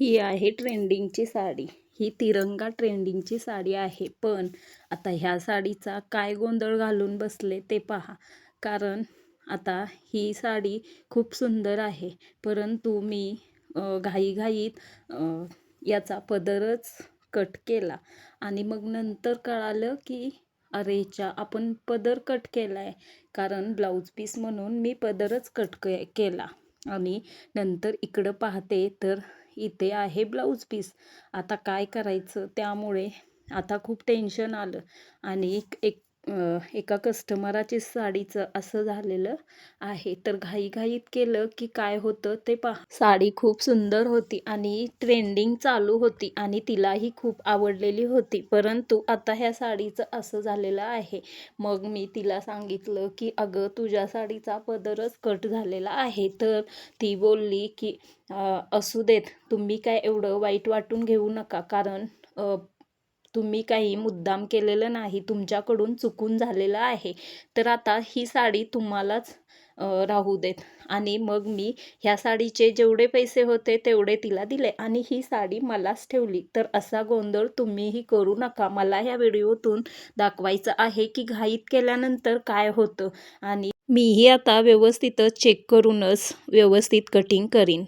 ही आहे ट्रेंडिंगची साडी. ही तिरंगा ट्रेंडिंगची साडी आहे. पण आता ह्या साडीचा काय गोंधळ घालून बसले ते पहा. कारण आता ही साडी खूप सुंदर आहे. परंतु मी घाईघाईत याचा पदरच कट केला आणि मग नंतर कळालं की अरेच्या आपण पदर कट केला आहे. कारण ब्लाऊज पीस म्हणून मी पदरच कट केला आणि नंतर इकडं पाहते तर इथे आहे ब्लाऊज पीस. आता काय करायचं, त्यामुळे आता खूप टेन्शन आलं आणि एका कस्टमराची साडीचं असं झालेलं आहे. तर घाईघाईत केलं की काय होतं ते पहा. साडी खूप सुंदर होती आणि ट्रेंडिंग चालू होती आणि तिलाही खूप आवडलेली होती. परंतु आता ह्या साडीचं असं झालेलं आहे. मग मी तिला सांगितलं की अगं तुझ्या साडीचा पदरच कट झालेला आहे. तर ती बोलली की असू देत, तुम्ही काय एवढं वाईट वाटून घेऊ नका. कारण तुम्ही काही मुद्दाम केलेलं नाही, तुमच्याकडून चुकून झालेलं आहे. तर आता ही साडी तुम्हालाच राहू देत. आणि मग मी ह्या साडीचे जेवढे पैसे होते तेवढे तिला दिले आणि ही साडी मलाच ठेवली. तर असा गोंधळ तुम्हीही करू नका. मला ह्या व्हिडिओतून दाखवायचं आहे की घाईत केल्यानंतर काय होतं. आणि मीही आता व्यवस्थितच चेक करूनच व्यवस्थित कटिंग करीन.